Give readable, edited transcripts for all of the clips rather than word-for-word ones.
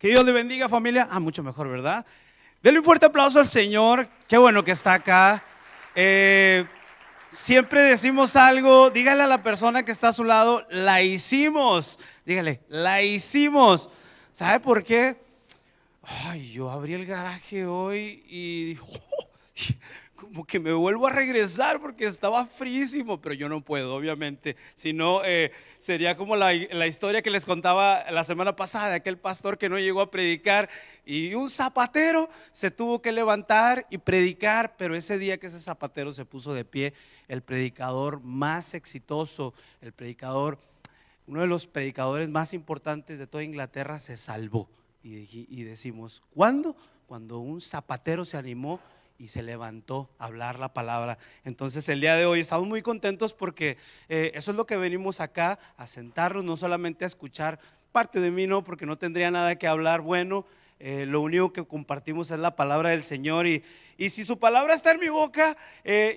Que Dios le bendiga, familia. Mucho mejor, ¿verdad? Denle un fuerte aplauso al Señor. Qué bueno que está acá. Siempre decimos algo. Dígale a la persona que está a su lado: la hicimos. Dígale: la hicimos. ¿Sabe por qué? Yo abrí el garaje hoy y dijo, como que me vuelvo a regresar porque estaba frísimo, pero yo no puedo, obviamente. Si no, sería como la historia que les contaba la semana pasada de aquel pastor que no llegó a predicar y un zapatero se tuvo que levantar y predicar. Pero ese día que ese zapatero se puso de pie, el predicador más exitoso, uno de los predicadores más importantes de toda Inglaterra, se salvó. Y decimos, ¿cuándo? Cuando un zapatero se animó y se levantó a hablar la palabra. Entonces el día de hoy estamos muy contentos porque eso es lo que venimos acá, a sentarnos, no solamente a escuchar parte de mí, no, porque no tendría nada que hablar bueno. Lo único que compartimos es la palabra del Señor, y si su palabra está en mi boca,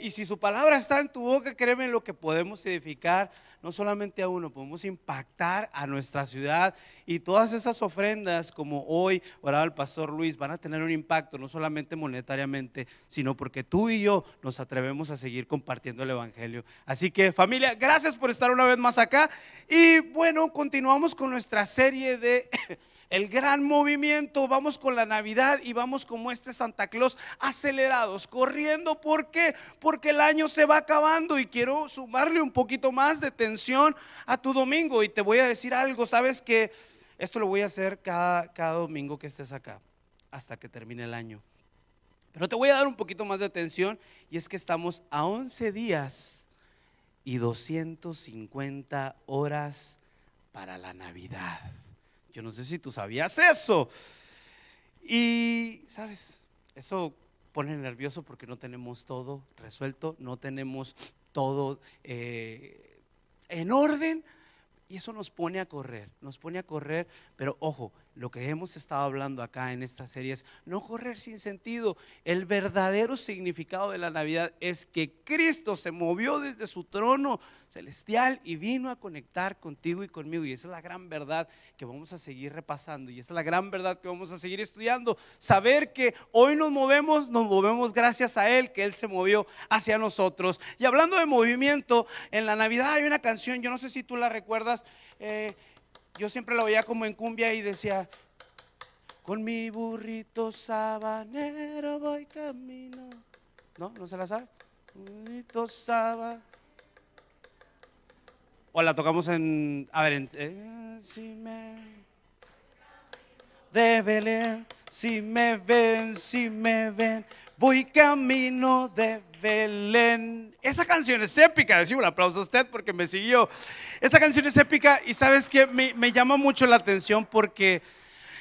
y si su palabra está en tu boca, créeme lo que podemos edificar, no solamente a uno, podemos impactar a nuestra ciudad. Y todas esas ofrendas, como hoy oraba el pastor Luis, van a tener un impacto, no solamente monetariamente, sino porque tú y yo nos atrevemos a seguir compartiendo el evangelio. Así que, familia, gracias por estar una vez más acá. Y bueno, continuamos con nuestra serie de el gran movimiento. Vamos con la Navidad y vamos como este Santa Claus, acelerados, corriendo. ¿Por qué? Porque el año se va acabando y quiero sumarle un poquito más de tensión a tu domingo. Y te voy a decir algo, sabes que esto lo voy a hacer cada domingo que estés acá hasta que termine el año. Pero te voy a dar un poquito más de atención, y es que estamos a 11 días y 250 horas para la Navidad. Yo no sé si tú sabías eso. Y sabes, eso pone nervioso porque no tenemos todo resuelto, no tenemos todo en orden. Y eso nos pone a correr, pero ojo, lo que hemos estado hablando acá en esta serie es no correr sin sentido. El verdadero significado de la Navidad es que Cristo se movió desde su trono celestial y vino a conectar contigo y conmigo. Y esa es la gran verdad que vamos a seguir repasando, y esa es la gran verdad que vamos a seguir estudiando. Saber que hoy nos movemos gracias a Él, que Él se movió hacia nosotros. Y hablando de movimiento, en la Navidad hay una canción, yo no sé si tú la recuerdas. Yo siempre la oía como en cumbia y decía: con mi burrito sabanero voy camino. ¿No? ¿No se la sabe? Burrito sabanero. O la tocamos a ver, si me de Belén, si me ven, voy camino de Belén. Esa canción es épica. Decimos un aplauso a usted porque me siguió. Esa canción es épica, y sabes que me llama mucho la atención porque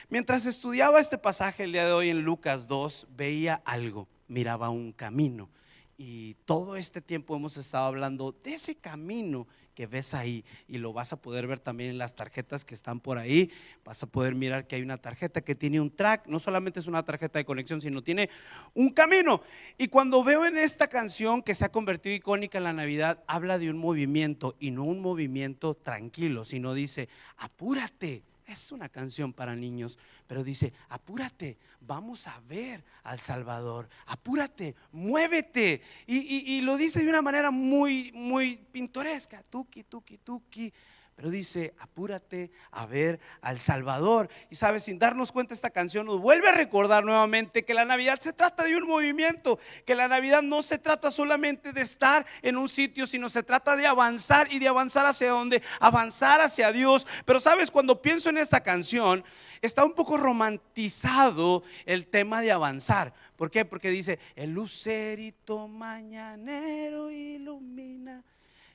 mientras estudiaba este pasaje el día de hoy en Lucas 2, veía algo, miraba un camino. Y todo este tiempo hemos estado hablando de ese camino que ves ahí, y lo vas a poder ver también en las tarjetas que están por ahí. Vas a poder mirar que hay una tarjeta que tiene un track, no solamente es una tarjeta de conexión, sino tiene un camino. Y cuando veo en esta canción que se ha convertido icónica en la Navidad, habla de un movimiento, y no un movimiento tranquilo, sino dice: apúrate. Es una canción para niños, pero dice: apúrate, vamos a ver al Salvador, apúrate, muévete. Y lo dice de una manera muy, muy pintoresca, tuki, tuki, tuki. Pero dice: apúrate a ver al Salvador. Y sabes, sin darnos cuenta, esta canción nos vuelve a recordar nuevamente que la Navidad se trata de un movimiento, que la Navidad no se trata solamente de estar en un sitio, sino se trata de avanzar. ¿Y de avanzar hacia dónde? Avanzar hacia Dios. Pero sabes, cuando pienso en esta canción, está un poco romantizado el tema de avanzar. ¿Por qué? Porque dice: el lucerito mañanero ilumina.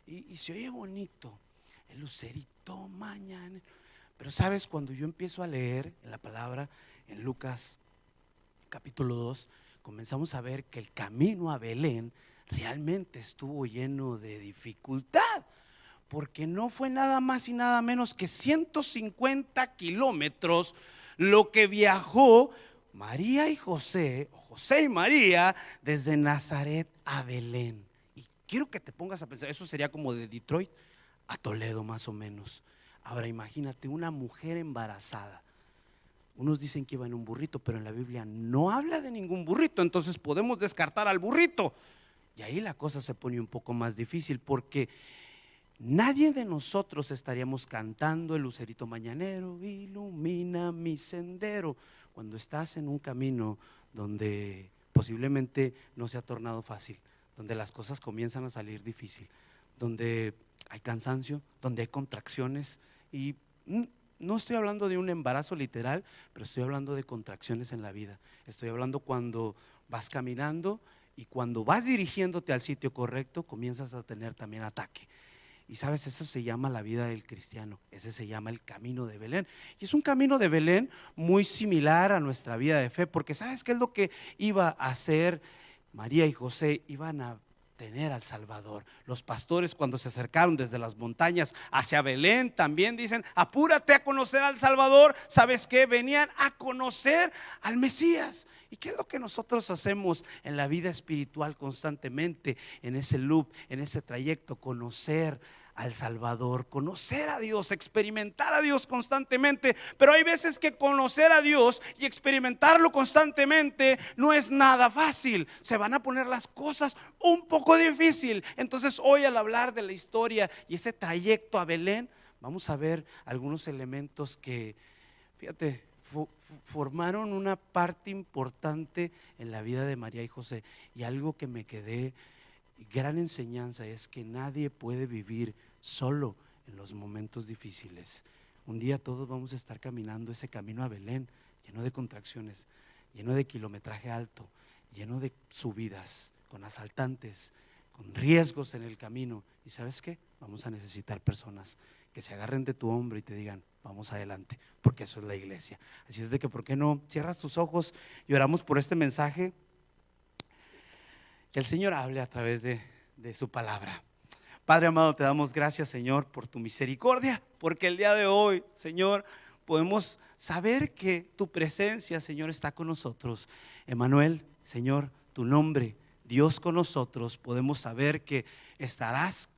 Y se oye bonito, el lucerito mañana. Pero sabes, cuando yo empiezo a leer en la palabra, en Lucas capítulo 2, comenzamos a ver que el camino a Belén realmente estuvo lleno de dificultad, porque no fue nada más y nada menos que 150 kilómetros lo que viajó María y José, José y María, desde Nazaret a Belén. Y quiero que te pongas a pensar, eso sería como de Detroit a Toledo más o menos. Ahora imagínate una mujer embarazada, Unos dicen que iba en un burrito, pero en la Biblia no habla de ningún burrito, entonces podemos descartar al burrito. Y ahí la cosa se pone un poco más difícil, porque nadie de nosotros estaríamos cantando el lucerito mañanero, ilumina mi sendero, cuando estás en un camino donde posiblemente no se ha tornado fácil, donde las cosas comienzan a salir difícil, donde hay cansancio, donde hay contracciones. Y no estoy hablando de un embarazo literal, pero estoy hablando de contracciones en la vida. Estoy hablando cuando vas caminando y cuando vas dirigiéndote al sitio correcto, comienzas a tener también ataque. Y sabes, eso se llama la vida del cristiano, ese se llama el camino de Belén. Y es un camino de Belén muy similar a nuestra vida de fe, porque ¿sabes qué es lo que iba a hacer María y José? Iban a tener al Salvador. Los pastores, cuando se acercaron desde las montañas hacia Belén, también dicen: apúrate a conocer al Salvador. ¿Sabes qué? Venían a conocer al Mesías. ¿Y qué es lo que nosotros hacemos en la vida espiritual constantemente, en ese loop, en ese trayecto? Conocer al Salvador, conocer a Dios, experimentar a Dios constantemente. Pero hay veces que conocer a Dios y experimentarlo constantemente no es nada fácil. Se van a poner las cosas un poco difícil. Entonces hoy, al hablar de la historia y ese trayecto a Belén, vamos a ver algunos elementos que, fíjate, formaron una parte importante en la vida de María y José. Y algo que me quedé, gran enseñanza, es que nadie puede vivir solo en los momentos difíciles. Un día todos vamos a estar caminando ese camino a Belén, lleno de contracciones, lleno de kilometraje alto, lleno de subidas, con asaltantes, con riesgos en el camino. ¿Y sabes qué? Vamos a necesitar personas que se agarren de tu hombro y te digan: vamos adelante, porque eso es la iglesia. Así es de que, ¿por qué no cierras tus ojos y oramos por este mensaje? Que el Señor hable a través de su palabra. Padre amado, te damos gracias, Señor, por tu misericordia, porque el día de hoy, Señor, podemos saber que tu presencia, Señor, está con nosotros. Emmanuel, Señor, tu nombre, Dios con nosotros. Podemos saber que estarás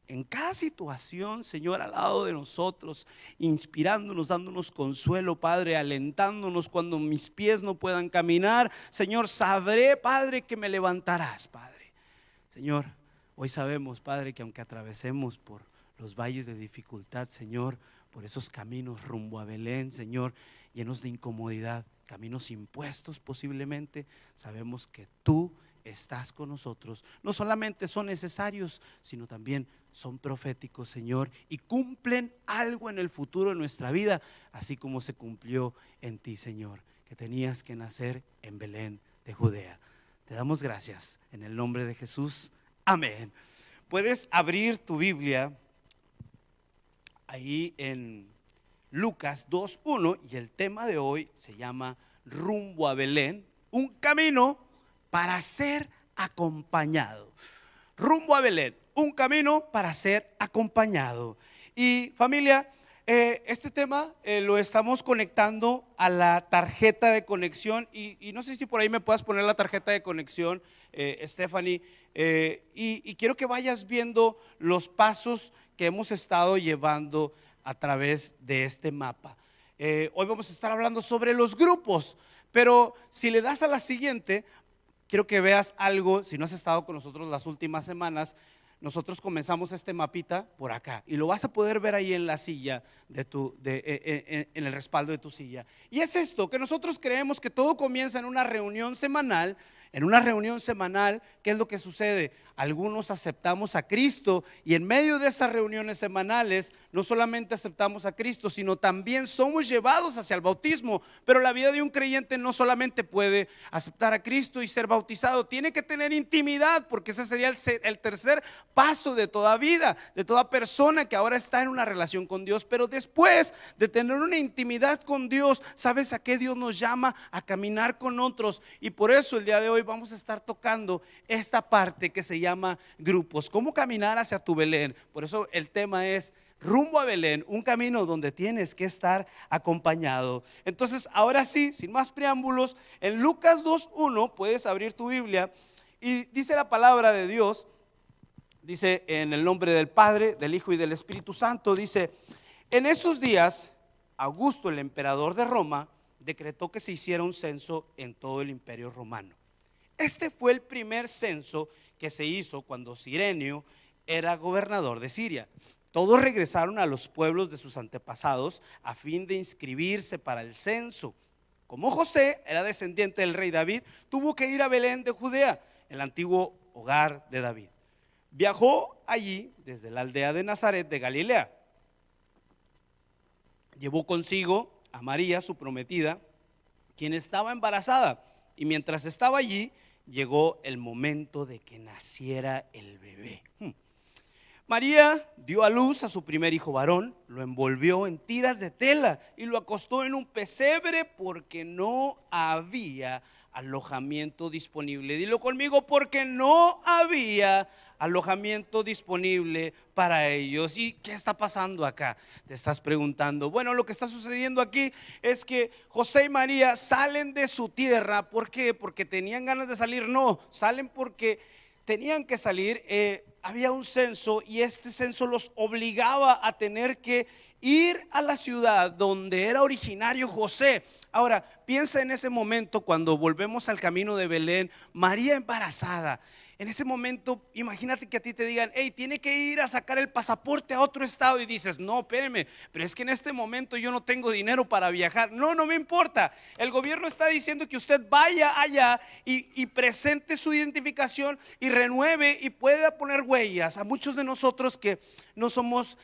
en cada situación, Señor, al lado de nosotros, inspirándonos, dándonos consuelo, Padre, alentándonos cuando mis pies no puedan caminar. Señor, sabré, Padre, que me levantarás, Padre. Señor, hoy sabemos, Padre, que aunque atravesemos por los valles de dificultad, Señor, por esos caminos rumbo a Belén, Señor, llenos de incomodidad, caminos impuestos posiblemente, sabemos que tú estás con nosotros. No solamente son necesarios, sino también son proféticos, Señor, y cumplen algo en el futuro de nuestra vida, así como se cumplió en ti, Señor, que tenías que nacer en Belén de Judea. Te damos gracias en el nombre de Jesús. Amén. Puedes abrir tu Biblia ahí en Lucas 2:1 y el tema de hoy se llama rumbo a Belén, un camino para ser acompañado. Rumbo a Belén, un camino para ser acompañado. Y familia, este tema lo estamos conectando a la tarjeta de conexión y no sé si por ahí me puedas poner la tarjeta de conexión, Stephanie, y quiero que vayas viendo los pasos que hemos estado llevando a través de este mapa. Hoy vamos a estar hablando sobre los grupos, pero si le das a la siguiente, quiero que veas algo. Si no has estado con nosotros las últimas semanas, nosotros comenzamos este mapita por acá y lo vas a poder ver ahí en la silla en el respaldo de tu silla. Y es esto, que nosotros creemos que todo comienza en una reunión semanal. En una reunión semanal, ¿qué es lo que sucede? Algunos aceptamos a Cristo y en medio de esas reuniones semanales no solamente aceptamos a Cristo, sino también somos llevados hacia el bautismo. Pero la vida de un creyente no solamente puede aceptar a Cristo y ser bautizado, tiene que tener intimidad, porque ese sería el tercer paso de toda vida, de toda persona que ahora está en una relación con Dios. Pero después de tener una intimidad con Dios, ¿sabes a qué Dios nos llama? A caminar con otros. Y por eso el día de hoy vamos a estar tocando esta parte que se llama grupos, cómo caminar hacia tu Belén. Por eso el tema es rumbo a Belén, un camino donde tienes que estar acompañado. Entonces, ahora sí, sin más preámbulos, en Lucas 2:1 puedes abrir tu Biblia y dice la palabra de Dios, dice en el nombre del Padre, del Hijo y del Espíritu Santo, dice: en esos días, Augusto, el emperador de Roma, decretó que se hiciera un censo en todo el Imperio Romano. Este fue el primer censo que se hizo cuando Cirenio era gobernador de Siria. Todos regresaron a los pueblos de sus antepasados a fin de inscribirse para el censo. Como José era descendiente del rey David, tuvo que ir a Belén de Judea, el antiguo hogar de David. Viajó allí desde la aldea de Nazaret de Galilea. Llevó consigo a María, su prometida, quien estaba embarazada, y mientras estaba allí, llegó el momento de que naciera el bebé. María dio a luz a su primer hijo varón, lo envolvió en tiras de tela y lo acostó en un pesebre porque no había alojamiento disponible. Dilo conmigo, porque no había alojamiento disponible para ellos. ¿Y qué está pasando acá? Te estás preguntando. Bueno, lo que está sucediendo aquí es que José y María salen de su tierra. ¿Por qué? Porque tenían ganas de salir. No, salen porque tenían que salir. Había un censo y este censo los obligaba a tener que ir a la ciudad donde era originario José. Ahora, piensa en ese momento cuando volvemos al camino de Belén, María embarazada. En ese momento, imagínate que a ti te digan, hey, tiene que ir a sacar el pasaporte a otro estado, y dices, no, espéreme, pero es que en este momento yo no tengo dinero para viajar. No, no me importa. El gobierno está diciendo que usted vaya allá y presente su identificación y renueve y pueda poner huellas. A muchos de nosotros que no somos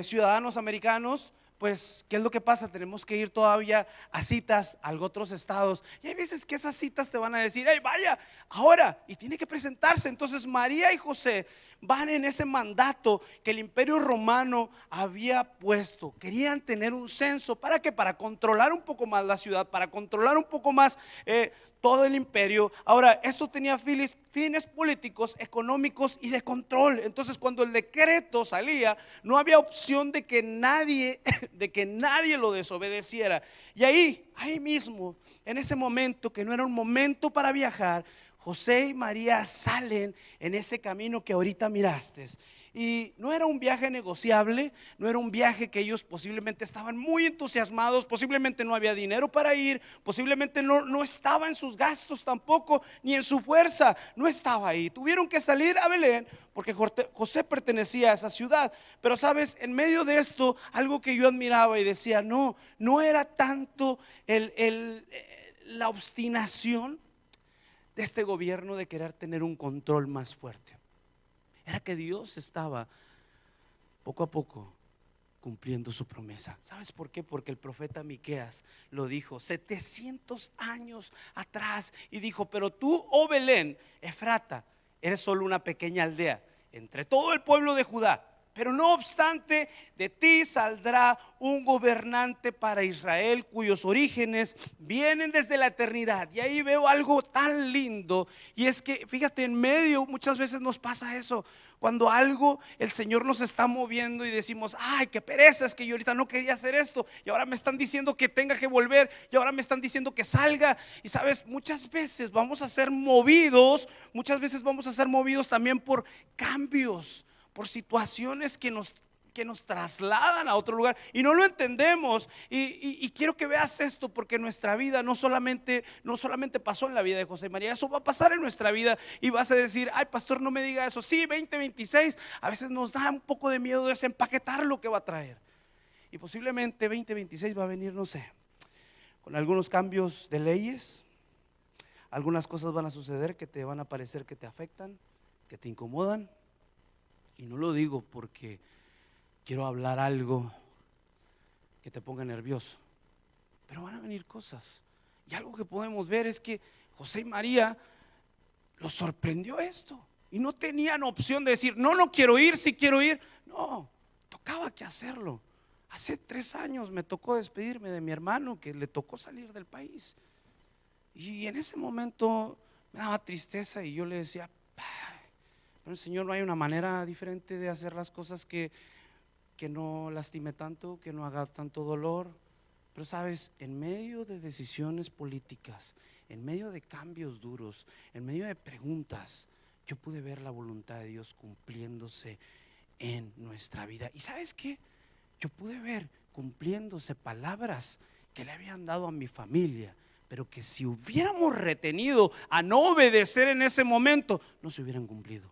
ciudadanos americanos, pues, ¿qué es lo que pasa? Tenemos que ir todavía a citas a otros estados. Y hay veces que esas citas te van a decir, hey, vaya ahora, y tiene que presentarse. Entonces María y José van en ese mandato que el Imperio Romano había puesto. Querían tener un censo. ¿Para qué? Para controlar un poco más la ciudad, para controlar un poco más todo el imperio. Ahora, esto tenía fines políticos, económicos y de control. Entonces, cuando el decreto salía, no había opción de que nadie lo desobedeciera. Y ahí mismo, en ese momento que no era un momento para viajar, José y María salen en ese camino que ahorita miraste. Y no era un viaje negociable, no era un viaje que ellos posiblemente estaban muy entusiasmados, posiblemente no había dinero para ir, posiblemente no estaba en sus gastos tampoco, ni en su fuerza, no estaba ahí. Tuvieron que salir a Belén porque José pertenecía a esa ciudad. Pero sabes, en medio de esto, algo que yo admiraba y decía, no era tanto la obstinación de este gobierno de querer tener un control más fuerte. Era que Dios estaba poco a poco cumpliendo su promesa. ¿Sabes por qué? Porque el profeta Miqueas lo dijo 700 años atrás y dijo, pero tú, oh Belén, Efrata, eres solo una pequeña aldea entre todo el pueblo de Judá. Pero no obstante, de ti saldrá un gobernante para Israel cuyos orígenes vienen desde la eternidad. Y ahí veo algo tan lindo, y es que fíjate, en medio muchas veces nos pasa eso. Cuando algo, el Señor nos está moviendo y decimos, ay, qué pereza, es que yo ahorita no quería hacer esto y ahora me están diciendo que tenga que volver y ahora me están diciendo que salga. Y sabes, muchas veces vamos a ser movidos, también por cambios, por situaciones que nos trasladan a otro lugar y no lo entendemos. Y quiero que veas esto, porque nuestra vida no solamente pasó en la vida de José y María, eso va a pasar en nuestra vida. Y vas a decir, ay, pastor, no me diga eso. Sí, 2026 a veces nos da un poco de miedo desempaquetar lo que va a traer. Y posiblemente 2026 va a venir, no sé, con algunos cambios de leyes. Algunas cosas van a suceder que te van a parecer que te afectan, que te incomodan. Y no lo digo porque quiero hablar algo que te ponga nervioso, pero van a venir cosas. Y algo que podemos ver es que José y María los sorprendió esto y no tenían opción de decir, no quiero ir, sí quiero ir. No, tocaba que hacerlo. Hace 3 años me tocó despedirme de mi hermano, que le tocó salir del país, y en ese momento me daba tristeza y yo le decía, pero Señor, no hay una manera diferente de hacer las cosas que no lastime tanto, que no haga tanto dolor. Pero sabes, en medio de decisiones políticas, en medio de cambios duros, en medio de preguntas, yo pude ver la voluntad de Dios cumpliéndose en nuestra vida. ¿Y sabes qué? Yo pude ver cumpliéndose palabras que le habían dado a mi familia, pero que si hubiéramos retenido a no obedecer en ese momento, no se hubieran cumplido.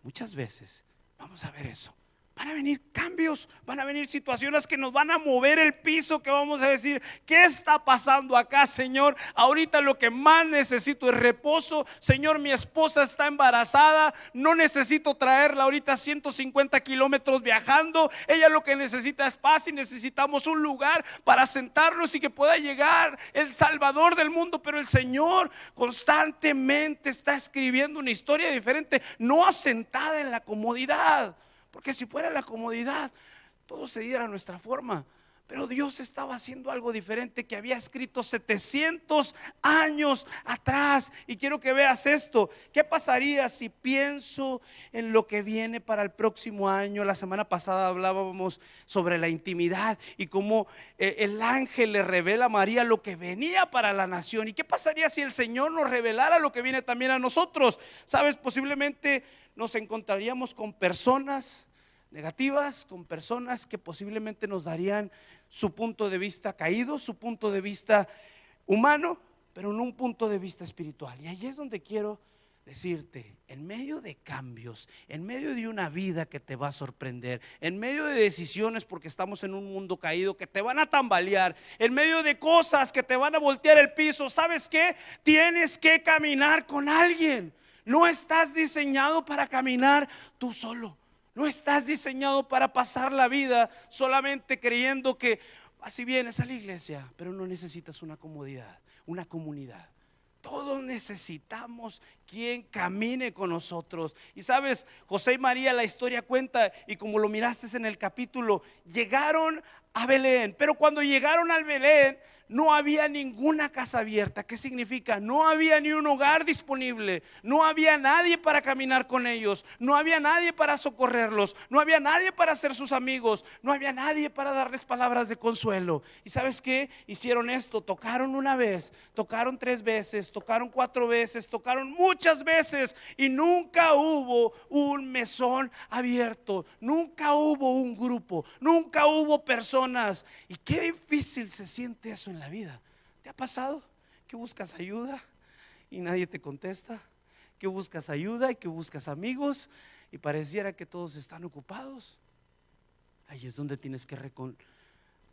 Muchas veces vamos a ver eso. Van a venir cambios, van a venir situaciones que nos van a mover el piso, que vamos a decir, ¿qué está pasando acá, Señor? Ahorita lo que más necesito es reposo. Señor, mi esposa está embarazada, no necesito traerla ahorita 150 kilómetros viajando. Ella lo que necesita es paz y necesitamos un lugar para sentarnos y que pueda llegar el Salvador del mundo. Pero el Señor constantemente está escribiendo una historia diferente, no asentada en la comodidad. Porque si fuera la comodidad, todo se diera a nuestra forma. Pero Dios estaba haciendo algo diferente que había escrito 700 años atrás. Y quiero que veas esto. ¿Qué pasaría si pienso en lo que viene para el próximo año? La semana pasada hablábamos sobre la intimidad y cómo el ángel le revela a María lo que venía para la nación. ¿Y qué pasaría si el Señor nos revelara lo que viene también a nosotros? Sabes, posiblemente nos encontraríamos con personas negativas, con personas que posiblemente nos darían su punto de vista caído, su punto de vista humano, pero en un punto de vista espiritual. Y ahí es donde quiero decirte, en medio de cambios, en medio de una vida que te va a sorprender, en medio de decisiones, porque estamos en un mundo caído, que te van a tambalear, en medio de cosas que te van a voltear el piso, ¿sabes qué? Tienes que caminar con alguien. No estás diseñado para caminar tú solo. No estás diseñado para pasar la vida solamente creyendo que así vienes a la iglesia, pero no necesitas una comodidad, una comunidad. Todos necesitamos quien camine con nosotros. Y sabes, José y María, la historia cuenta, y como lo miraste en el capítulo, llegaron a Belén. Pero cuando llegaron al Belén, no había ninguna casa abierta. ¿Qué significa? No había ni un hogar disponible. No había nadie para caminar con ellos. No había nadie para socorrerlos. No había nadie para ser sus amigos. No había nadie para darles palabras de consuelo. ¿Y sabes qué? Hicieron esto. Tocaron una vez, tocaron 3 veces, tocaron 4 veces, tocaron muchas veces, y nunca hubo un mesón abierto. Nunca hubo un grupo. Nunca hubo personas. Y qué difícil se siente eso en la vida. ¿Te ha pasado que buscas ayuda y nadie te contesta? Que buscas ayuda y que buscas amigos y pareciera que todos están ocupados. Ahí es donde tienes que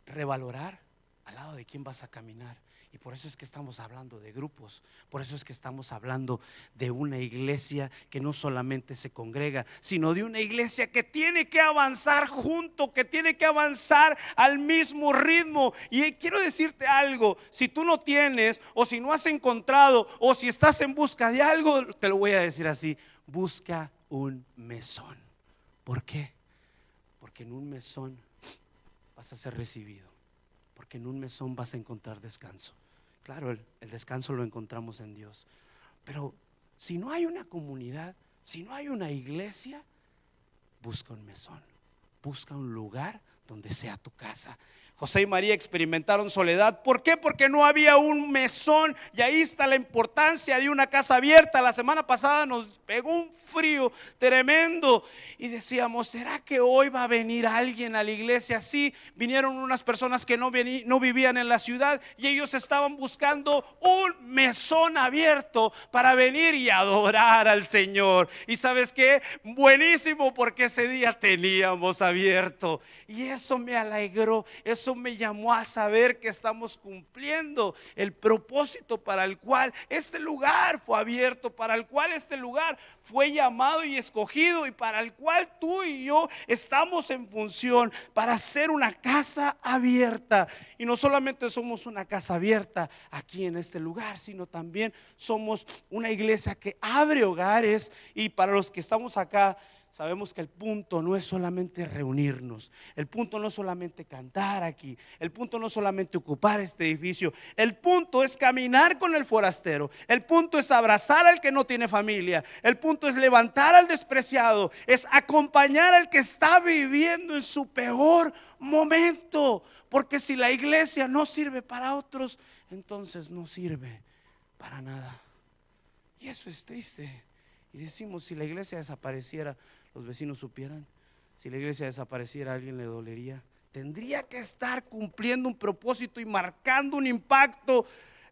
revalorar al lado de quién vas a caminar. Y por eso es que estamos hablando de grupos. Por eso es que estamos hablando de una iglesia que no solamente se congrega, sino de una iglesia que tiene que avanzar junto, que tiene que avanzar al mismo ritmo. Y quiero decirte algo: si tú no tienes, o si no has encontrado, o si estás en busca de algo, te lo voy a decir así: busca un mesón. ¿Por qué? Porque en un mesón vas a ser recibido. Porque en un mesón vas a encontrar descanso. Claro, el descanso lo encontramos en Dios. Pero si no hay una comunidad, si no hay una iglesia, busca un mesón. Busca un lugar donde sea tu casa. José y María experimentaron soledad. ¿Por qué? Porque no había un mesón. Y ahí está la importancia de una casa abierta. La semana pasada nos pegó un frío tremendo y decíamos: ¿será que hoy va a venir alguien a la iglesia? Sí, vinieron unas personas que no vivían en la ciudad, y ellos estaban buscando un mesón abierto para venir y adorar al Señor. Y ¿sabes qué? Buenísimo, porque ese día teníamos abierto, y eso me alegró. Eso me llamó a saber que estamos cumpliendo el propósito para el cual este lugar fue abierto, para el cual este lugar fue llamado y escogido, y para el cual tú y yo estamos en función, para ser una casa abierta. Y no solamente somos una casa abierta aquí en este lugar, sino también somos una iglesia que abre hogares. Y para los que estamos acá, sabemos que el punto no es solamente reunirnos, el punto no es solamente cantar aquí, el punto no es solamente ocupar este edificio, el punto es caminar con el forastero, el punto es abrazar al que no tiene familia, el punto es levantar al despreciado, es acompañar al que está viviendo en su peor momento. Porque si la iglesia no sirve para otros, entonces no sirve para nada. Y eso es triste. Y decimos: si la iglesia desapareciera, los vecinos supieran. Si la iglesia desapareciera, a alguien le dolería. Tendría que estar cumpliendo un propósito y marcando un impacto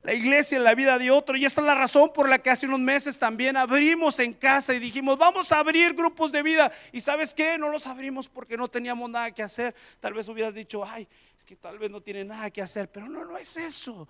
la iglesia en la vida de otro. Y esa es la razón por la que hace unos meses también abrimos en casa y dijimos, vamos a abrir grupos de vida. Y ¿sabes qué? No los abrimos porque no teníamos nada que hacer. Tal vez hubieras dicho, ay, es que tal vez no tiene nada que hacer. Pero no es eso.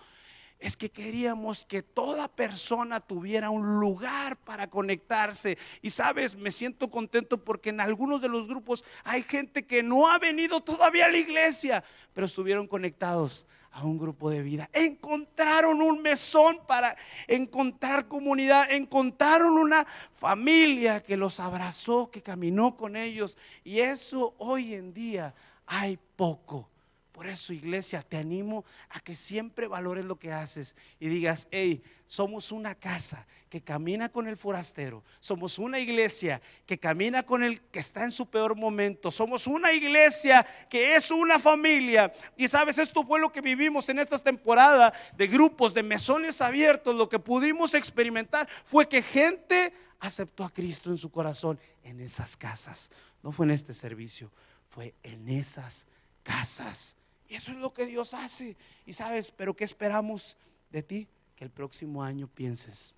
Es que queríamos que toda persona tuviera un lugar para conectarse. Y sabes, me siento contento porque en algunos de los grupos hay gente que no ha venido todavía a la iglesia, pero estuvieron conectados a un grupo de vida. Encontraron un mesón para encontrar comunidad. Encontraron una familia que los abrazó, que caminó con ellos. Y eso hoy en día hay poco. Por eso, iglesia, te animo a que siempre valores lo que haces y digas, hey, somos una casa que camina con el forastero. Somos una iglesia que camina con el que está en su peor momento. Somos una iglesia que es una familia. Y sabes, esto fue lo que vivimos en esta temporada de grupos, de mesones abiertos. Lo que pudimos experimentar fue que gente aceptó a Cristo en su corazón en esas casas. No fue en este servicio, fue en esas casas. Y eso es lo que Dios hace. Y sabes, pero ¿qué esperamos de ti? Que el próximo año pienses,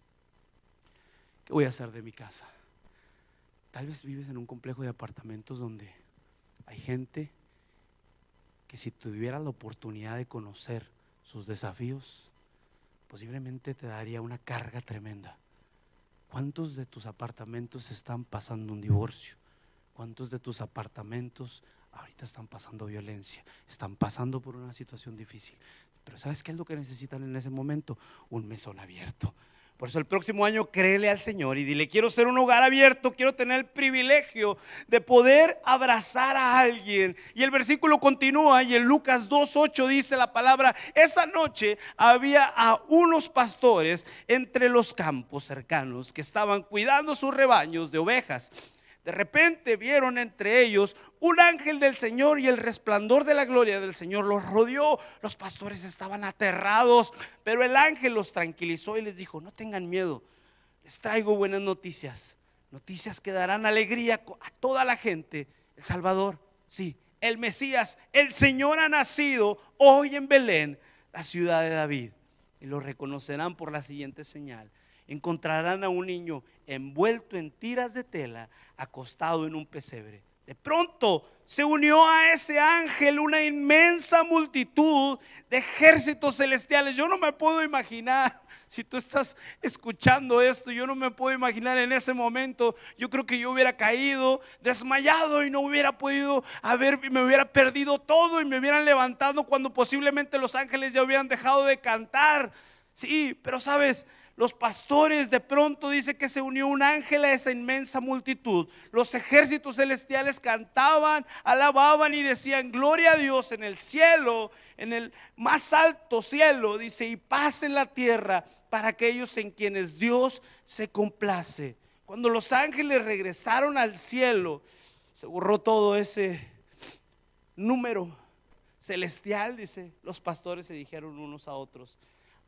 ¿qué voy a hacer de mi casa? Tal vez vives en un complejo de apartamentos donde hay gente que si tuvieras la oportunidad de conocer sus desafíos, posiblemente te daría una carga tremenda. ¿Cuántos de tus apartamentos están pasando un divorcio? ¿Cuántos de tus apartamentos ahorita están pasando violencia? Están pasando por una situación difícil. Pero ¿sabes qué es lo que necesitan en ese momento? Un mesón abierto. Por eso el próximo año créele al Señor y dile, quiero ser un hogar abierto, quiero tener el privilegio de poder abrazar a alguien. Y el versículo continúa y en Lucas 2:8 dice la palabra, esa noche había a unos pastores entre los campos cercanos que estaban cuidando sus rebaños de ovejas. De repente vieron entre ellos un ángel del Señor y el resplandor de la gloria del Señor los rodeó. Los pastores estaban aterrados, pero el ángel los tranquilizó y les dijo, no tengan miedo, les traigo buenas noticias. Noticias que darán alegría a toda la gente. El Salvador, sí, el Mesías, el Señor ha nacido hoy en Belén, la ciudad de David. Y lo reconocerán por la siguiente señal. Encontrarán a un niño envuelto en tiras de tela, acostado en un pesebre. De pronto se unió a ese ángel una inmensa multitud de ejércitos celestiales. Yo no me puedo imaginar, si tú estás escuchando esto, yo no me puedo imaginar en ese momento. Yo creo que yo hubiera caído desmayado y no hubiera podido me hubiera perdido todo y me hubieran levantado cuando posiblemente los ángeles ya hubieran dejado de cantar. Sí, pero sabes, los pastores de pronto dice que se unió un ángel a esa inmensa multitud. Los ejércitos celestiales cantaban, alababan y decían gloria a Dios en el cielo, en el más alto cielo, dice, y paz en la tierra para aquellos en quienes Dios se complace. Cuando los ángeles regresaron al cielo, se borró todo ese número celestial, dice. Los pastores se dijeron unos a otros,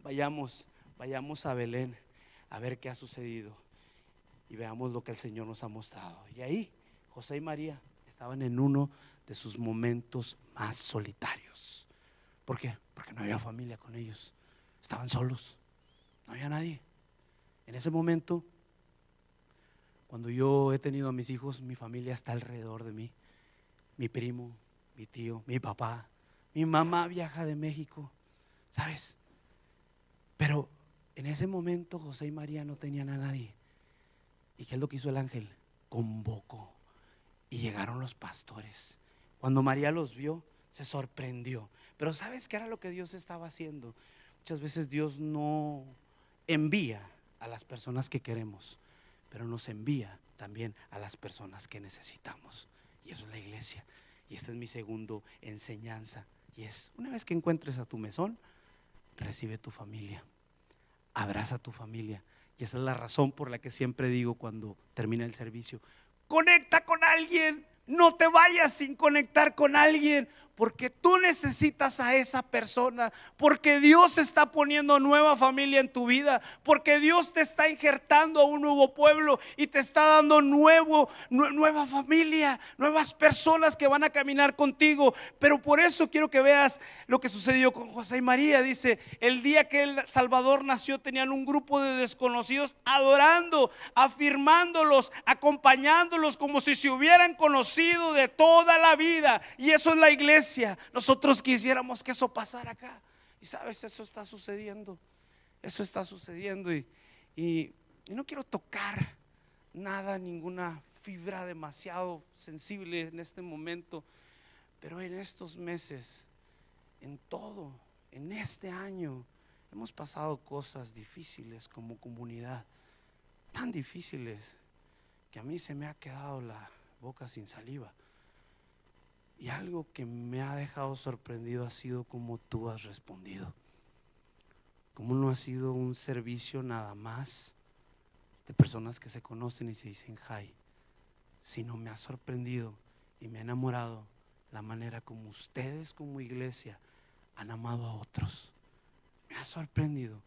vayamos a Belén a ver qué ha sucedido y veamos lo que el Señor nos ha mostrado. Y ahí José y María estaban en uno de sus momentos más solitarios. ¿Por qué? Porque no había familia con ellos. Estaban solos, no había nadie. En ese momento, cuando yo he tenido a mis hijos, mi familia está alrededor de mí. Mi primo, mi tío, mi papá, mi mamá viaja de México, ¿sabes? Pero en ese momento José y María no tenían a nadie. ¿Y qué es lo que hizo el ángel? Convocó y llegaron los pastores. Cuando María los vio, se sorprendió. Pero ¿sabes qué era lo que Dios estaba haciendo? Muchas veces Dios no envía a las personas que queremos, pero nos envía también a las personas que necesitamos. Y eso es la iglesia. Y esta es mi segunda enseñanza. Y es, una vez que encuentres a tu mesón, recibe tu familia, abraza a tu familia. Y esa es la razón por la que siempre digo cuando termina el servicio, conecta con alguien, no te vayas sin conectar con alguien, porque tú necesitas a esa persona, porque Dios está poniendo nueva familia en tu vida, porque Dios te está injertando a un nuevo pueblo y te está dando nueva familia, nuevas personas que van a caminar contigo. Pero por eso quiero que veas lo que sucedió con José y María. Dice, el día que el Salvador nació tenían un grupo de desconocidos adorando, afirmándolos, acompañándolos como si se hubieran conocido de toda la vida. Y eso es la iglesia. Nosotros quisiéramos que eso pasara acá. Y sabes, eso está sucediendo. Eso está sucediendo y no quiero tocar nada, ninguna fibra demasiado sensible en este momento, pero en estos meses, en todo, en este año, hemos pasado cosas difíciles como comunidad, tan difíciles que a mí se me ha quedado la boca sin saliva. Y algo que me ha dejado sorprendido ha sido cómo tú has respondido. Cómo no ha sido un servicio nada más de personas que se conocen y se dicen hi, sino me ha sorprendido y me ha enamorado la manera como ustedes como iglesia han amado a otros. Me ha sorprendido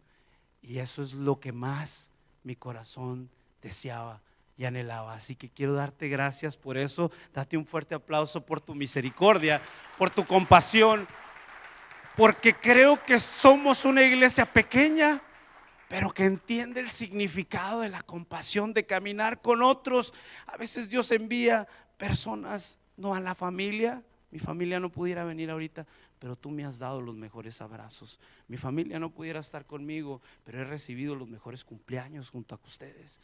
y eso es lo que más mi corazón deseaba y anhelaba. Así que quiero darte gracias por eso. Date un fuerte aplauso por tu misericordia, por tu compasión, porque creo que somos una iglesia pequeña, pero que entiende el significado de la compasión, de caminar con otros. A veces Dios envía personas, no a la familia. Mi familia no pudiera venir ahorita, pero tú me has dado los mejores abrazos. Mi familia no pudiera estar conmigo, pero he recibido los mejores cumpleaños junto a ustedes.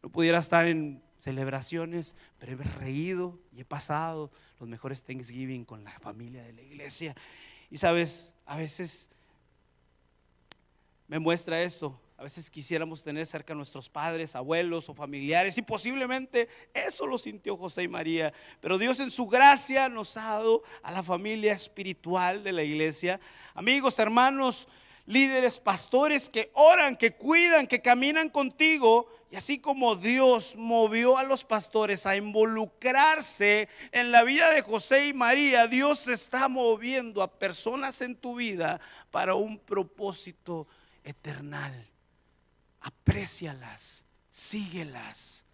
No pudiera estar en celebraciones, pero he reído y he pasado los mejores Thanksgiving con la familia de la iglesia. Y sabes, a veces me muestra esto. A veces quisiéramos tener cerca a nuestros padres, abuelos o familiares, y posiblemente eso lo sintió José y María. Pero Dios en su gracia nos ha dado a la familia espiritual de la iglesia, amigos, hermanos, líderes, pastores que oran, que cuidan, que caminan contigo. Y así como Dios movió a los pastores a involucrarse en la vida de José y María, Dios está moviendo a personas en tu vida para un propósito eternal. Aprécialas, síguelas,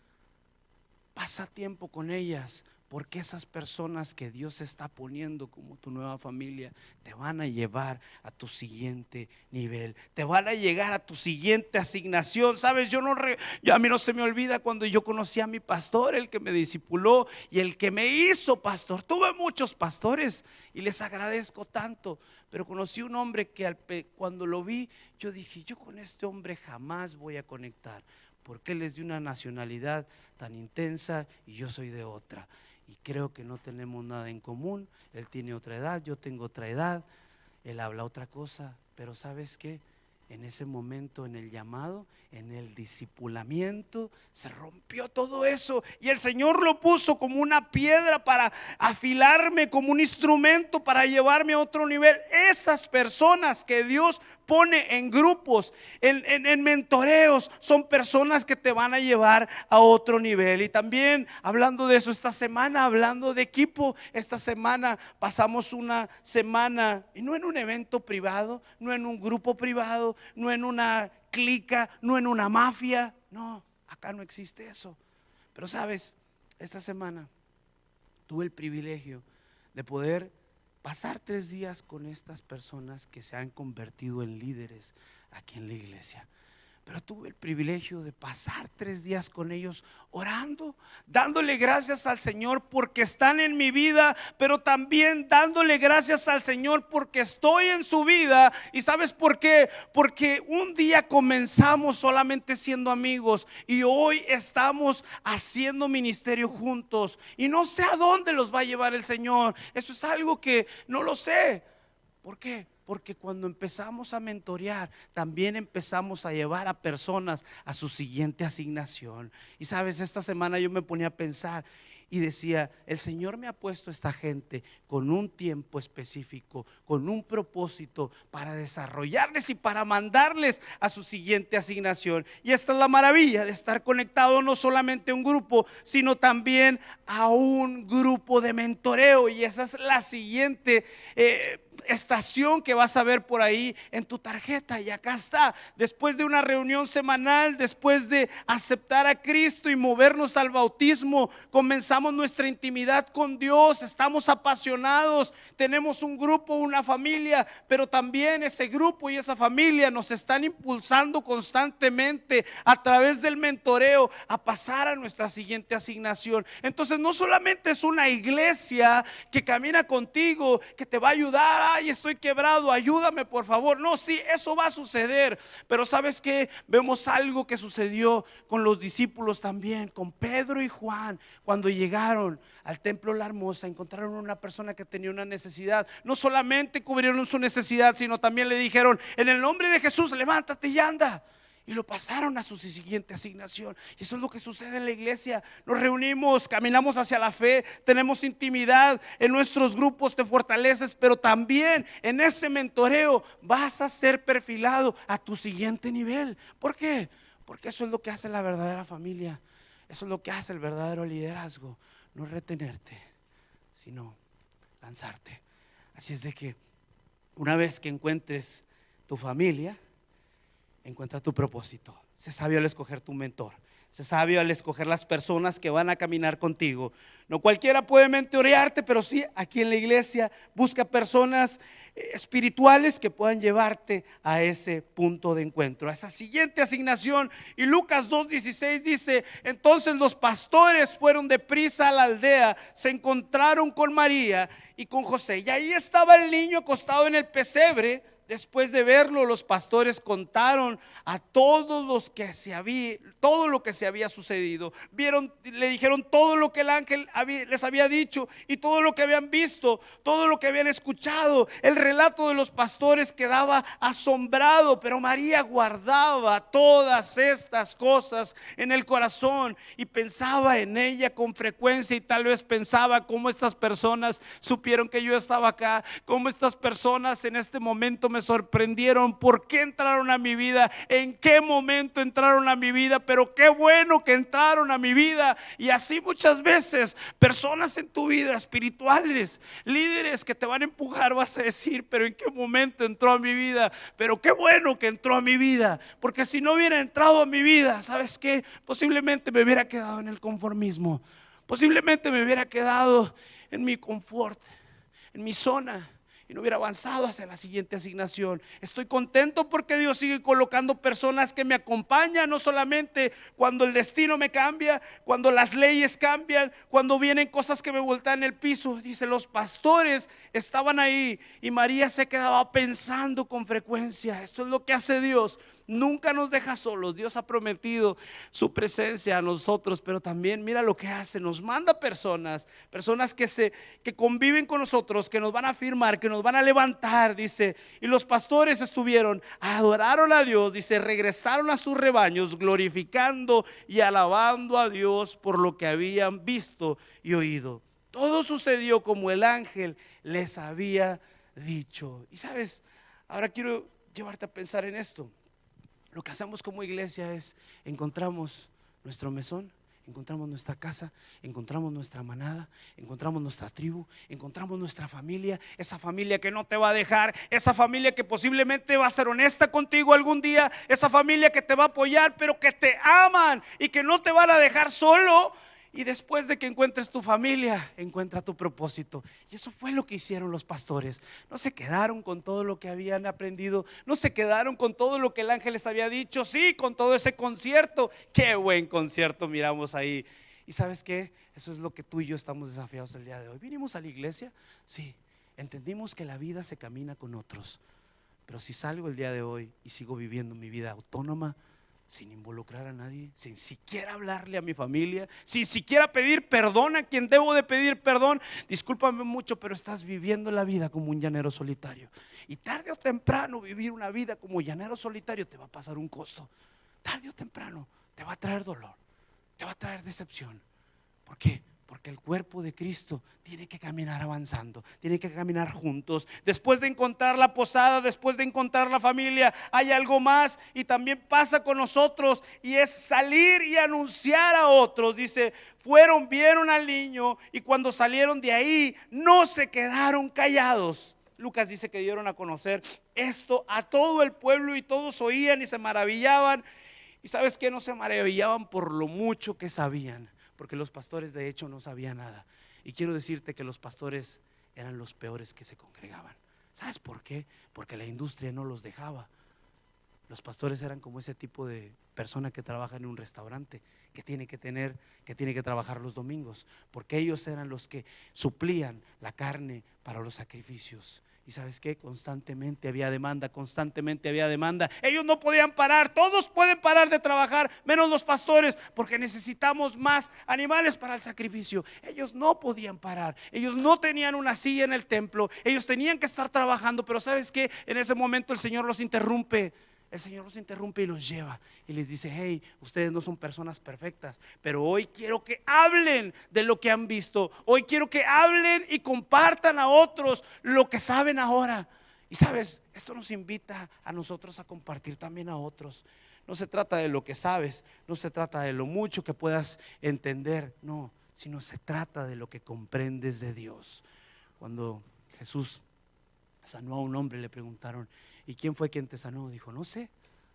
pasa tiempo con ellas, porque esas personas que Dios está poniendo como tu nueva familia te van a llevar a tu siguiente nivel, te van a llegar a tu siguiente asignación. Sabes, a mí no se me olvida cuando yo conocí a mi pastor, el que me discipuló y el que me hizo pastor. Tuve muchos pastores y les agradezco tanto, pero conocí un hombre que cuando lo vi, yo dije, yo con este hombre jamás voy a conectar, porque él es de una nacionalidad tan intensa y yo soy de otra. Y creo que no tenemos nada en común. Él tiene otra edad, yo tengo otra edad, él habla otra cosa. Pero ¿sabes qué? En ese momento, en el llamado, en el discipulamiento, se rompió todo eso. Y el Señor lo puso como una piedra para afilarme, como un instrumento para llevarme a otro nivel. Esas personas que Dios pone en grupos, en mentoreos, son personas que te van a llevar a otro nivel. Y también hablando de eso, esta semana, hablando de equipo, esta semana pasamos una semana, y no en un evento privado, no en un grupo privado, no en una clica, no en una mafia. No, acá no existe eso. Pero sabes, esta semana tuve el privilegio de poder pasar 3 días con estas personas que se han convertido en líderes aquí en la iglesia. Pero tuve el privilegio de pasar 3 días con ellos orando, dándole gracias al Señor porque están en mi vida, pero también dándole gracias al Señor porque estoy en su vida. ¿Y sabes por qué? Porque un día comenzamos solamente siendo amigos y hoy estamos haciendo ministerio juntos. Y no sé a dónde los va a llevar el Señor. Eso es algo que no lo sé. ¿Por qué? Porque cuando empezamos a mentorear, también empezamos a llevar a personas a su siguiente asignación. Y sabes, esta semana yo me ponía a pensar, y decía: el Señor me ha puesto esta gente con un tiempo específico, con un propósito para desarrollarles y para mandarles a su siguiente asignación. Y esta es la maravilla de estar conectado no solamente a un grupo, sino también a un grupo de mentoreo. Y esa es la siguiente estación que vas a ver por ahí en tu tarjeta. Y acá está: después de una reunión semanal, después de aceptar a Cristo y movernos al bautismo, comenzamos nuestra intimidad con Dios. Estamos apasionados, tenemos un grupo, una familia, pero también ese grupo y esa familia nos están impulsando constantemente a través del mentoreo a pasar a nuestra siguiente asignación. Entonces no solamente es una iglesia que camina contigo, que te va a ayudar: ay, estoy quebrado, ayúdame por favor. No, sí, eso va a suceder, pero ¿sabes qué? Vemos algo que sucedió con los discípulos también, con Pedro y Juan. Cuando llegaron al templo La Hermosa, encontraron una persona que tenía una necesidad. No solamente cubrieron su necesidad, sino también le dijeron: en el nombre de Jesús, levántate y anda. Y lo pasaron a su siguiente asignación. Y eso es lo que sucede en la iglesia. Nos reunimos, caminamos hacia la fe, tenemos intimidad, en nuestros grupos te fortaleces, pero también en ese mentoreo vas a ser perfilado a tu siguiente nivel. ¿Por qué? Porque eso es lo que hace la verdadera familia. Eso es lo que hace el verdadero liderazgo. No retenerte, sino lanzarte. Así es de que una vez que encuentres tu familia, encuentra tu propósito. Sé sabio al escoger tu mentor. Sé sabio al escoger las personas que van a caminar contigo. No cualquiera puede mentorearte, pero sí, aquí en la iglesia busca personas espirituales que puedan llevarte a ese punto de encuentro, a esa siguiente asignación. Y Lucas 2:16 dice: entonces los pastores fueron deprisa a la aldea, se encontraron con María y con José, y ahí estaba el niño acostado en el pesebre. Después de verlo, los pastores contaron a todos los que todo lo que se había sucedido. Le dijeron todo lo que el ángel les había dicho y todo lo que habían visto, todo lo que habían escuchado. El relato de los pastores quedaba asombrado, pero María guardaba todas estas cosas en el corazón y pensaba en ella con frecuencia. Y tal vez pensaba: cómo estas personas supieron que yo estaba acá, cómo estas personas en este momento me sorprendieron, por qué entraron a mi vida, en qué momento entraron a mi vida, pero qué bueno que entraron a mi vida. Y así muchas veces personas en tu vida, espirituales, líderes que te van a empujar, vas a decir: pero en qué momento entró a mi vida, pero qué bueno que entró a mi vida, porque si no hubiera entrado a mi vida, ¿sabes qué? Posiblemente me hubiera quedado en el conformismo, posiblemente me hubiera quedado en mi confort, en mi zona, y no hubiera avanzado hacia la siguiente asignación. Estoy contento porque Dios sigue colocando personas que me acompañan, no solamente cuando el destino me cambia, cuando las leyes cambian, cuando vienen cosas que me voltean el piso. Dice: los pastores estaban ahí y María se quedaba pensando con frecuencia. Esto es lo que hace Dios. Nunca nos deja solos. Dios ha prometido su presencia a nosotros, pero también mira lo que hace: nos manda personas que conviven con nosotros, que nos van a afirmar, que nos van a levantar. Dice: y los pastores estuvieron, adoraron a Dios, dice, regresaron a sus rebaños glorificando y alabando a Dios por lo que habían visto y oído. Todo sucedió como el ángel les había dicho. Y sabes, ahora quiero llevarte a pensar en esto. Lo que hacemos como iglesia es: encontramos nuestro mesón, encontramos nuestra casa, encontramos nuestra manada, encontramos nuestra tribu, encontramos nuestra familia, esa familia que no te va a dejar, esa familia que posiblemente va a ser honesta contigo algún día, esa familia que te va a apoyar, pero que te aman y que no te van a dejar solo. Y después de que encuentres tu familia, encuentra tu propósito. Y eso fue lo que hicieron los pastores. No se quedaron con todo lo que habían aprendido, no se quedaron con todo lo que el ángel les había dicho. Sí, con todo ese concierto. Qué buen concierto miramos ahí. Y ¿sabes qué? Eso es lo que tú y yo estamos desafiados el día de hoy. Vinimos a la iglesia, sí, entendimos que la vida se camina con otros. Pero si salgo el día de hoy y sigo viviendo mi vida autónoma, sin involucrar a nadie, sin siquiera hablarle a mi familia, sin siquiera pedir perdón a quien debo de pedir perdón, discúlpame mucho, pero estás viviendo la vida como un llanero solitario. Y tarde o temprano vivir una vida como llanero solitario te va a pasar un costo. Tarde o temprano te va a traer dolor, te va a traer decepción. ¿Por qué? Porque el cuerpo de Cristo tiene que caminar avanzando, tiene que caminar juntos. Después de encontrar la posada, después de encontrar la familia, hay algo más y también pasa con nosotros, y es salir y anunciar a otros. Dice, fueron, vieron al niño, y cuando salieron de ahí no se quedaron callados. Lucas dice que dieron a conocer esto a todo el pueblo, y todos oían y se maravillaban. Y sabes que no se maravillaban por lo mucho que sabían, porque los pastores de hecho no sabían nada. Y quiero decirte que los pastores eran los peores que se congregaban. ¿Sabes por qué? Porque la industria no los dejaba. Los pastores eran como ese tipo de persona que trabaja en un restaurante, que tiene que trabajar los domingos, porque ellos eran los que suplían la carne para los sacrificios. Y sabes qué, constantemente había demanda, constantemente había demanda. Ellos no podían parar. Todos pueden parar de trabajar, menos los pastores, porque necesitamos más animales para el sacrificio. Ellos no podían parar. Ellos no tenían una silla en el templo. Ellos tenían que estar trabajando. Pero sabes qué, en ese momento el Señor los interrumpe. El Señor los interrumpe y los lleva y les dice: hey, ustedes no son personas perfectas, pero hoy quiero que hablen de lo que han visto. Hoy quiero que hablen y compartan a otros lo que saben ahora. Y sabes, esto nos invita a nosotros a compartir también a otros. No se trata de lo que sabes, no se trata de lo mucho que puedas entender, no, sino se trata de lo que comprendes de Dios. Cuando Jesús sanó a un hombre, le preguntaron: ¿y quién fue quien te sanó? Dijo: no sé,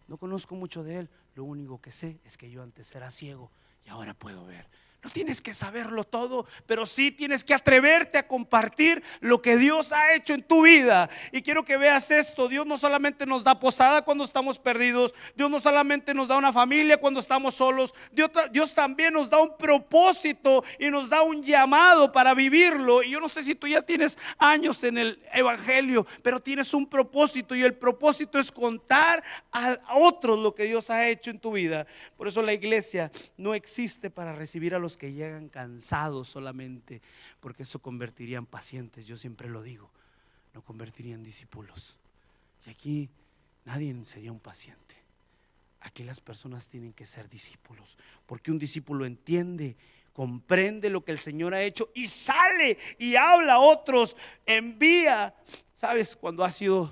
no conozco mucho de él. Lo único que sé es que yo antes era ciego y ahora puedo ver. No tienes que saberlo todo, pero sí tienes que atreverte a compartir lo que Dios ha hecho en tu vida. Y quiero que veas esto: Dios no solamente nos da posada cuando estamos perdidos, Dios no solamente nos da una familia cuando estamos solos, Dios también nos da un propósito y nos da un llamado para vivirlo. Y yo no sé si tú ya tienes años en el evangelio, pero tienes un propósito, y el propósito es contar a otros lo que Dios ha hecho en tu vida. Por eso la iglesia no existe para recibir a los que llegan cansados solamente, porque eso convertiría en pacientes. Yo siempre lo digo, no convertiría en discípulos. Y aquí nadie sería un paciente. Aquí las personas tienen que ser discípulos, porque un discípulo entiende, comprende lo que el Señor ha hecho y sale y habla a otros, envía. ¿Sabes? Cuando has sido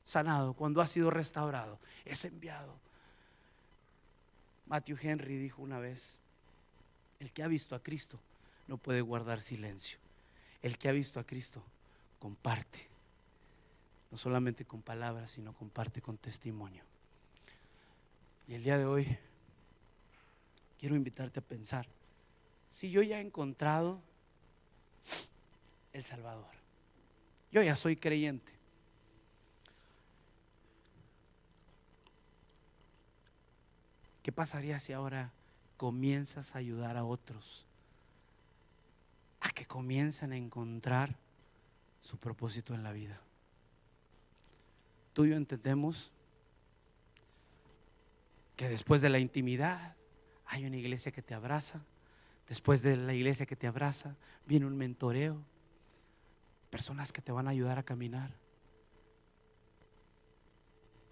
sanado, cuando has sido restaurado, es enviado. Matthew Henry dijo una vez: el que ha visto a Cristo no puede guardar silencio. El que ha visto a Cristo comparte, no solamente con palabras, sino comparte con testimonio. Y el día de hoy quiero invitarte a pensar: si yo ya he encontrado el Salvador, yo ya soy creyente, ¿qué pasaría si ahora comienzas a ayudar a otros a que comiencen a encontrar su propósito en la vida? Tú y yo entendemos que después de la intimidad hay una iglesia que te abraza. Después de la iglesia que te abraza viene un mentoreo, personas que te van a ayudar a caminar.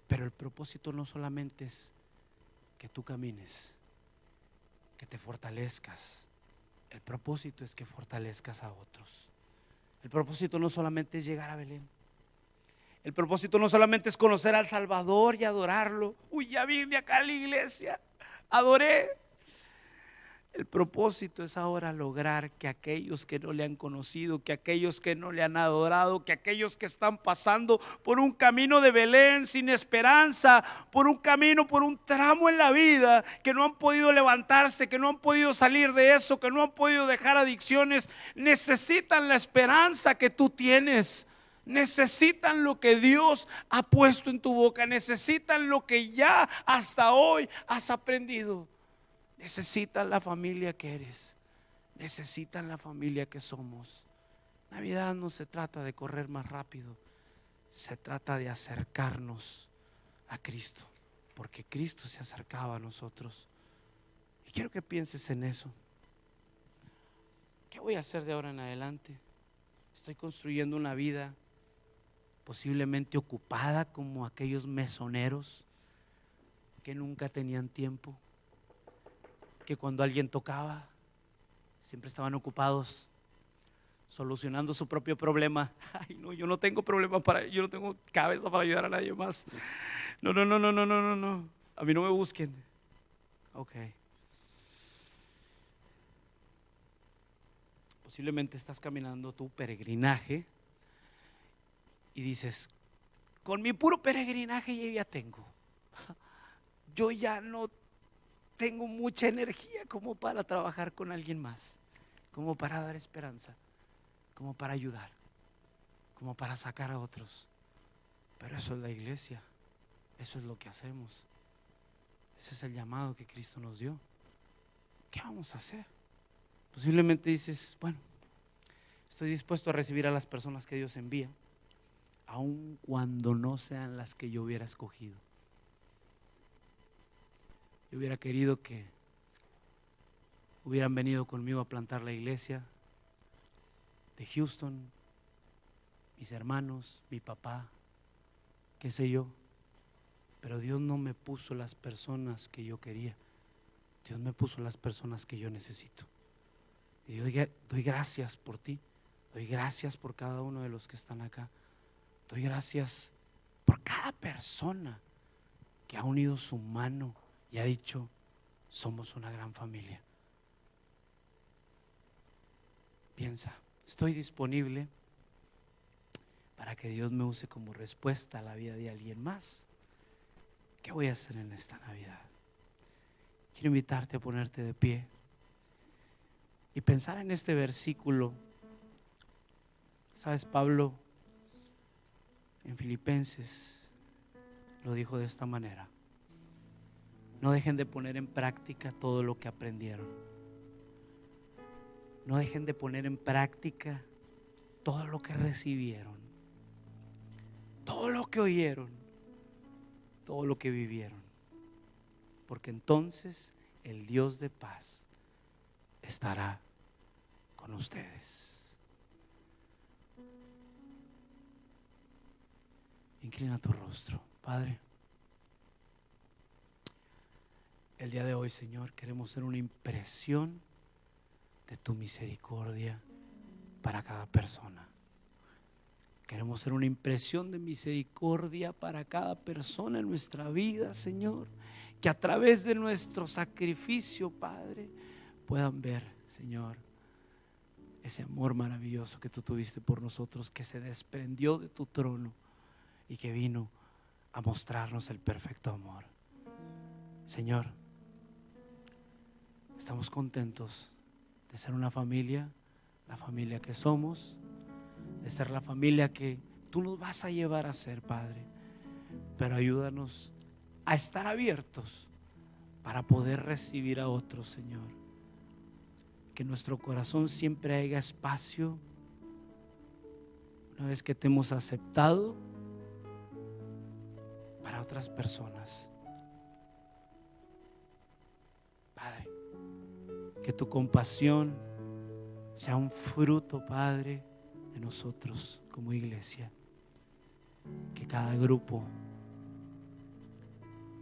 Pero el propósito no solamente es que tú camines, que te fortalezcas. El propósito es que fortalezcas a otros. El propósito no solamente es llegar a Belén. El propósito no solamente es conocer al Salvador y adorarlo. Uy, ya vine acá a la iglesia, adoré. El propósito es ahora lograr que aquellos que no le han conocido, que aquellos que no le han adorado, que aquellos que están pasando por un camino de Belén sin esperanza, por un camino, por un tramo en la vida, que no han podido levantarse, que no han podido salir de eso, que no han podido dejar adicciones, necesitan la esperanza que tú tienes. Necesitan lo que Dios ha puesto en tu boca, necesitan lo que ya hasta hoy has aprendido. Necesitan la familia que eres, necesitan la familia que somos. Navidad no se trata de correr más rápido, se trata de acercarnos a Cristo, porque Cristo se acercaba a nosotros. Y quiero que pienses en eso. ¿Qué voy a hacer de ahora en adelante? Estoy construyendo una vida posiblemente ocupada como aquellos mesoneros que nunca tenían tiempo, que cuando alguien tocaba siempre estaban ocupados solucionando su propio problema. Ay, no, yo no tengo problema yo no tengo cabeza para ayudar a nadie más. No, no, no, no, no, no, no, no. A mí no me busquen. Ok. Posiblemente estás caminando tu peregrinaje y dices, con mi puro peregrinaje yo ya tengo. Yo ya no tengo mucha energía como para trabajar con alguien más, como para dar esperanza, como para ayudar, como para sacar a otros. Pero eso es la iglesia, eso es lo que hacemos. Ese es el llamado que Cristo nos dio. ¿Qué vamos a hacer? Posiblemente dices, bueno, estoy dispuesto a recibir a las personas que Dios envía, aun cuando no sean las que yo hubiera escogido. Yo hubiera querido que hubieran venido conmigo a plantar la iglesia de Houston, mis hermanos, mi papá, qué sé yo. Pero Dios no me puso las personas que yo quería. Dios me puso las personas que yo necesito. Y yo doy gracias por ti. Doy gracias por cada uno de los que están acá. Doy gracias por cada persona que ha unido su mano y ha dicho, somos una gran familia. Piensa, estoy disponible para que Dios me use como respuesta a la vida de alguien más. ¿Qué voy a hacer en esta Navidad? Quiero invitarte a ponerte de pie y pensar en este versículo. Sabes, Pablo en Filipenses lo dijo de esta manera: no dejen de poner en práctica todo lo que aprendieron. No dejen de poner en práctica todo lo que recibieron, todo lo que oyeron, todo lo que vivieron, porque entonces el Dios de paz estará con ustedes. Inclina tu rostro, Padre. El día de hoy, Señor, queremos ser una impresión de tu misericordia para cada persona. Queremos ser una impresión de misericordia para cada persona en nuestra vida, Señor. Que a través de nuestro sacrificio, Padre, puedan ver, Señor, ese amor maravilloso que tú tuviste por nosotros, que se desprendió de tu trono y que vino a mostrarnos el perfecto amor. Señor, estamos contentos de ser una familia, la familia que somos, de ser la familia que tú nos vas a llevar a ser, Padre. Pero ayúdanos a estar abiertos para poder recibir a otros, Señor. Que en nuestro corazón siempre haya espacio, una vez que te hemos aceptado, para otras personas. Padre, que tu compasión sea un fruto, Padre, de nosotros como iglesia. Que cada grupo,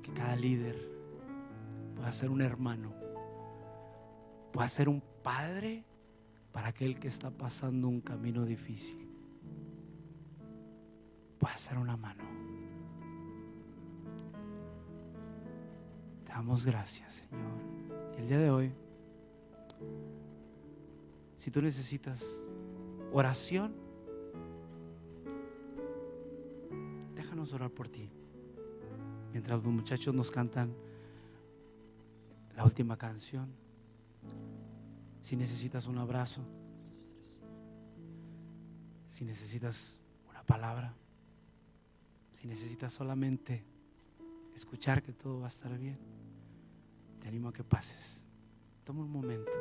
que cada líder pueda ser un hermano, pueda ser un padre para aquel que está pasando un camino difícil, pueda ser una mano. Te damos gracias, Señor. Y el día de hoy, si tú necesitas oración, déjanos orar por ti. Mientras los muchachos nos cantan la última canción, si necesitas un abrazo, si necesitas una palabra, si necesitas solamente escuchar que todo va a estar bien, te animo a que pases. Toma un momento.